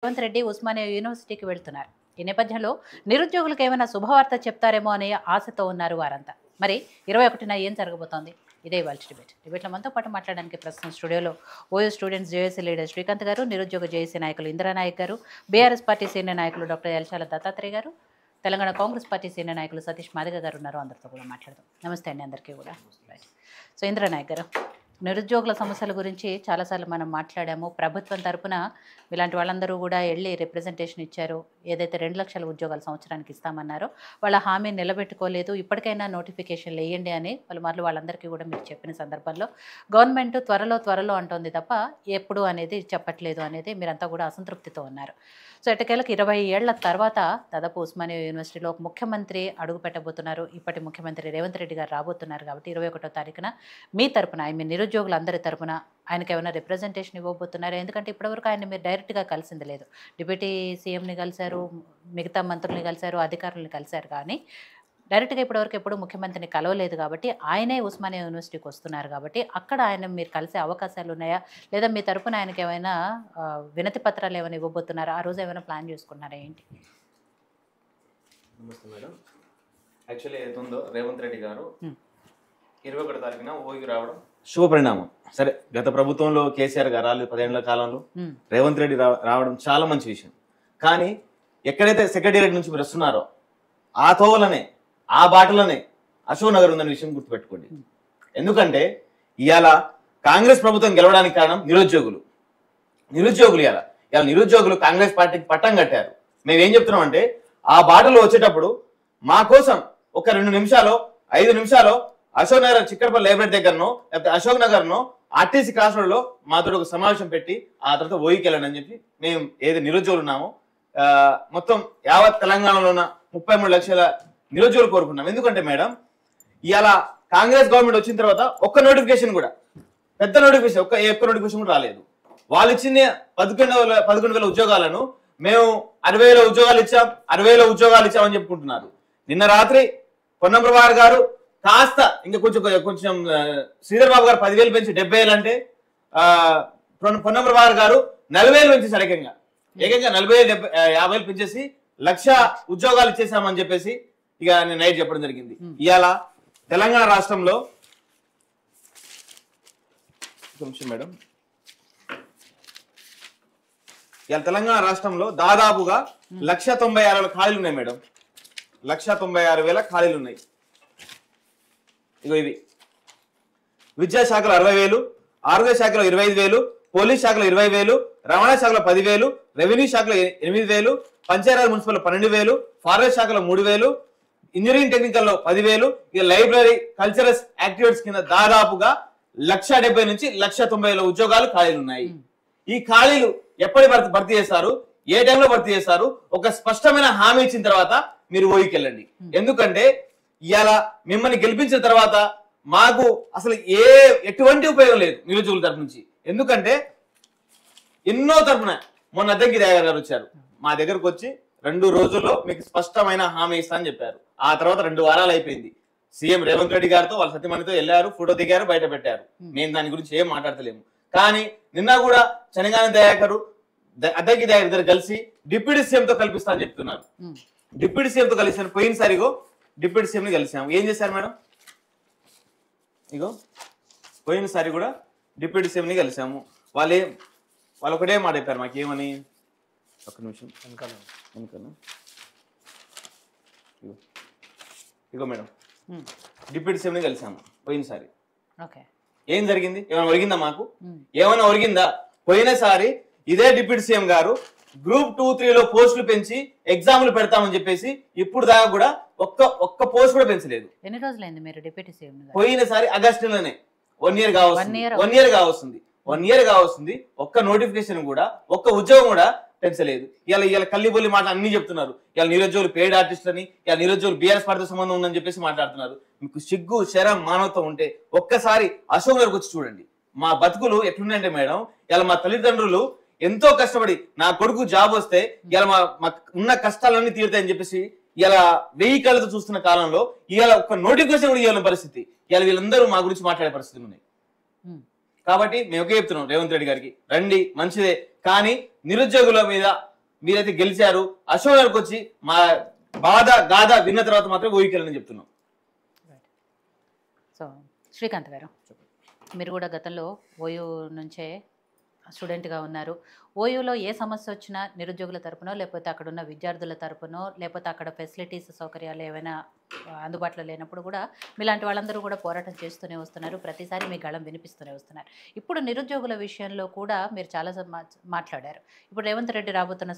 రేవంత్ రెడ్డి ఉస్మానియా యూనివర్సిటీకి వెళ్తున్నారు. ఈ నేపథ్యంలో నిరుద్యోగులకు ఏమైనా శుభవార్త చెప్తారేమో అనే ఆశతో ఉన్నారు వారంతా. మరి 21న ఏం జరగబోతోంది? ఇదే ఇవాళ డిబేట్లో మనతో పాటు మాట్లాడడానికి ప్రస్తుతం స్టూడియోలో OU students JAC leader Srikanth గారు, నిరుద్యోగ జేఏసీ నాయకులు ఇందిరానాయక్ గారు, బీఆర్ఎస్ పార్టీ సీనియర్ నాయకులు డాక్టర్ ఎల్చాల దత్తాత్రేయ గారు, తెలంగాణ కాంగ్రెస్ పార్టీ సీనియర్ నాయకులు సతీష్ మాదిగ గారు ఉన్నారు. అందరితో కూడా మాట్లాడదాం. నమస్తే అండి అందరికీ కూడా. సో ఇందిరానాయక్ గారు, నిరుద్యోగుల సమస్యల గురించి చాలాసార్లు మనం మాట్లాడాము. ప్రభుత్వం తరపున ఇలాంటి వాళ్ళందరూ కూడా వెళ్ళి రిప్రజెంటేషన్ ఇచ్చారు. ఏదైతే 2 లక్షల ఉద్యోగాలు సంవత్సరానికి ఇస్తామన్నారో వాళ్ళ హామీ నిలబెట్టుకోలేదు. ఇప్పటికైనా నోటిఫికేషన్లు వేయండి అని పలుమార్లు వాళ్ళందరికీ కూడా మీరు చెప్పిన సందర్భంలో గవర్నమెంట్ త్వరలో అంటోంది తప్ప ఎప్పుడు అనేది చెప్పట్లేదు అనేది మీరంతా కూడా అసంతృప్తితో ఉన్నారు. సో ఎట్టకేలకు 20 ఏళ్ల తర్వాత దాదాపు ఉస్మానియా యూనివర్సిటీలో ఒక ముఖ్యమంత్రి అడుగు పెట్టబోతున్నారు. ఇప్పటి ముఖ్యమంత్రి రేవంత్ రెడ్డి గారు రాబోతున్నారు కాబట్టి 21వ తారీఖున మీ తరపున నిరుద్యోగులందరి తరపున ఆయనకి ఏమైనా రిప్రజెంటేషన్ ఇవ్వబోతున్నారు? ఎందుకంటే ఇప్పటివరకు ఆయన మీరు డైరెక్ట్గా కలిసింది లేదు. డిప్యూటీ సీఎంని కలిశారు, మిగతా మంత్రుల్ని కలిశారు, అధికారులను కలిశారు, కానీ డైరెక్ట్గా ఇప్పటివరకు ఎప్పుడు ముఖ్యమంత్రిని కలవలేదు. కాబట్టి ఆయనే ఉస్మానియా యూనివర్సిటీకి వస్తున్నారు కాబట్టి అక్కడ ఆయన మీరు కలిసే అవకాశాలు ఉన్నాయా? లేదా మీ తరపున ఆయనకి ఏమైనా వినతి పత్రాలు ఏమైనా ఇవ్వబోతున్నారా? ఆ రోజు ఏమైనా ప్లాన్ చేసుకున్నారా ఏంటి? నమస్తే మేడం. యాక్చువల్లీ ఏదైతుందో రేవంత్ రెడ్డి గారు 21 తారీఖున ఓయూ రావడం శుభ పరిణామం. సరే, గత ప్రభుత్వంలో కేసీఆర్ గారు రాలేదు 10 ఏళ్ల కాలంలో, రేవంత్ రెడ్డి రావడం చాలా మంచి విషయం. కానీ ఎక్కడైతే సెక్రటేరియట్ నుంచి మీరు వస్తున్నారో ఆ తోవలనే ఆ బాటలోనే అశోక్ నగర్ ఉందనే విషయం గుర్తుపెట్టుకోండి. ఎందుకంటే ఇవాళ కాంగ్రెస్ ప్రభుత్వం గెలవడానికి కారణం నిరుద్యోగులు ఇవాళ నిరుద్యోగులు కాంగ్రెస్ పార్టీకి పట్టం కట్టారు. మేమేం చెప్తున్నాం అంటే ఆ బాటలో వచ్చేటప్పుడు మా కోసం ఒక 2 నిమిషాలు 5 నిమిషాలు అశోక్ నగర్ చిక్కడపల్లి లైబ్రరీ దగ్గరనో లేకపోతే అశోక్ నగర్నో ఆర్టీసీ క్రాస్ రోడ్ లో మాతో ఒక సమావేశం పెట్టి ఆ తర్వాత ఓయికి వెళ్ళండి అని చెప్పి మేము ఏది నిరుద్యోగులు ఉన్నామో మొత్తం యావత్ తెలంగాణలో ఉన్న 33 లక్షల నిరుద్యోగులు కోరుకున్నాం. ఎందుకంటే మేడం ఇవాళ కాంగ్రెస్ గవర్నమెంట్ వచ్చిన తర్వాత ఒక్క నోటిఫికేషన్ కూడా పెద్ద నోటిఫికేషన్ ఒక్క నోటిఫికేషన్ కూడా రాలేదు. వాళ్ళు ఇచ్చిన 11,000 ఉద్యోగాలను మేము 60,000 ఉద్యోగాలు ఇచ్చాం 60,000 ఉద్యోగాలు ఇచ్చామని చెప్పుకుంటున్నారు. నిన్న రాత్రి పొన్నం ప్రభాకర్ గారు కాస్త ఇంకా కొంచెం శ్రీధర్ బాబు గారు 10,000 పెంచి 70,000 అంటే పొన్నం ప్రభాకర్ గారు 40,000 పెంచేసారు. ఏకంగా 40,000 50,000 పెంచేసి 1,00,000 ఉద్యోగాలు ఇచ్చేసామని చెప్పేసి ఇక నేను నైట్ చెప్పడం జరిగింది. ఇవాళ తెలంగాణ రాష్ట్రంలో మేడం ఇవాళ తెలంగాణ రాష్ట్రంలో దాదాపుగా 1,96,000 ఖాళీలు ఉన్నాయి మేడం. 1,96,000 ఖాళీలు ఉన్నాయి. ఇగో ఇవి విద్యాశాఖలో 60,000, ఆరోగ్య శాఖలో 25,000, పోలీస్ శాఖలో 20,000, రవాణా శాఖలో 10,000, రెవెన్యూ శాఖలో 8,000, పంచాయతీరాజ్ మున్సిపల్ 12,000, ఫారెస్ట్ శాఖలో 3,000, ఇంజనీరింగ్ టెక్నికల్ లో 10,000, ఇక లైబ్రరీ కల్చరల్ యాక్టివిటీస్ కింద దాదాపుగా 1,70,000 నుంచి 1,90,000 ఉద్యోగాలు ఖాళీలు ఉన్నాయి. ఈ ఖాళీలు ఎప్పటి భర్తీ చేస్తారు, ఏ టైంలో భర్తీ చేస్తారు? ఒక స్పష్టమైన హామీ ఇచ్చిన తర్వాత మీరు ఓయికి వెళ్ళండి. ఎందుకంటే ఇవాళ మిమ్మల్ని గెలిపించిన తర్వాత మాకు అసలు ఎటువంటి ఉపయోగం లేదు నిరుద్యోగుల తరపు నుంచి. ఎందుకంటే ఎన్నో తరపున మొన్న అద్దెకి దయాగర్ గారు వచ్చారు మా దగ్గరకు వచ్చి 2 రోజుల్లో మీకు స్పష్టమైన హామీ ఇస్తా అని చెప్పారు. ఆ తర్వాత 2 వారాలు అయిపోయింది. సీఎం రేవంత్ రెడ్డి గారితో వాళ్ళ సత్యమణితో వెళ్ళారు, ఫోటో దిగారు, బయట పెట్టారు. మేము దాని గురించి ఏం మాట్లాడతలేము. కానీ నిన్న కూడా చనిగాని దయాకరు అద్దెకి దయాగర్ ఇద్దరు కలిసి డిప్యూటీ సీఎం తో కల్పిస్తా అని చెప్తున్నారు. డిప్యూటీ సీఎం తో కలిసాను. పోయినసారిగో డిప్యూటీ సీఎం ని కలిసాము. ఏం చేశారు మేడం? ఇగో పోయినసారి కూడా డిప్యూటీ సీఎం ని కలిసాము. వాళ్ళు ఒకటే మాట చెప్పారు మాకేమని, ఒక్క నిమిషం ఇగో మేడం డిప్యూటీ సీఎం ని కలిసాము పోయినసారి. ఏం జరిగింది? ఏమైనా ఒరిగిందా? మాకు ఏమైనా ఒరిగిందా? పోయినసారి ఇదే డిప్యూటీ సీఎం గారు గ్రూప్ 2, 3లో పోస్టులు పెంచి ఎగ్జామ్లు పెడతామని చెప్పేసి ఇప్పుడు దాకా కూడా ఒక్క పోస్ట్ కూడా పెంచలేదు. ఎన్ని రోజులైంది మీరు డిప్యూటీ సీఎం? పోయినసారి ఆగస్టులోనే 1 ఇయర్ కావస్తుంది. ఒక్క నోటిఫికేషన్ కూడా ఒక్క ఉద్యోగం కూడా పెంచలేదు. ఇలా కల్లిబొల్లి మాట అన్ని చెప్తున్నారు. ఇలా నిరుద్యోగులు పెయిడ్ ఆర్టిస్ట్ అని, ఇలా నిరుద్యోగులు బీఆర్ఎస్ పార్టీతో సంబంధం ఉందని చెప్పేసి మాట్లాడుతున్నారు. మీకు సిగ్గు శరం మానవత్వం ఉంటే ఒక్కసారి అశోక్ నగర్కి వచ్చి చూడండి. మా బతుకులు ఎట్లున్నాయంటే మేడం, ఇలా మా తల్లిదండ్రులు ఎంతో కష్టపడి నా కొడుకు జాబ్ వస్తే ఇలా మా ఉన్న కష్టాలన్నీ తీరుతాయని చెప్పేసి ఇలా 1000 కళ్ళతో చూస్తున్న కాలంలో ఇలా ఒక్క నోటిఫికేషన్ కూడా ఇవ్వాలని పరిస్థితి. ఇలా వీళ్ళందరూ మా గురించి మాట్లాడే పరిస్థితులు ఉన్నాయి. కాబట్టి మేము ఒకే చెప్తున్నాం రేవంత్ రెడ్డి గారికి, రండి మంచిదే, కానీ నిరుద్యోగుల మీద మీరైతే గెలిచారు, అశోక్ గారికి వచ్చి మా బాధ గాథ విన్న తర్వాత మాత్రం ఊహికెళ్ళని చెప్తున్నాం. సో శ్రీకాంత్ గారు, మీరు కూడా గతంలో ఓయూ నుంచే స్టూడెంట్గా ఉన్నారు. ఓయూలో ఏ సమస్య వచ్చినా నిరుద్యోగుల తరపునో లేకపోతే అక్కడ ఉన్న విద్యార్థుల తరపునో లేకపోతే అక్కడ ఫెసిలిటీస్ సౌకర్యాలు ఏమైనా అందుబాటులో లేనప్పుడు కూడా మీలాంటి వాళ్ళందరూ కూడా పోరాటం చేస్తూనే వస్తున్నారు. ప్రతిసారి మీ గళం వినిపిస్తూనే వస్తున్నారు. ఇప్పుడు నిరుద్యోగుల విషయంలో కూడా మీరు చాలా మాట్లాడారు. ఇప్పుడు రేవంత్ రెడ్డి రాబోతున్న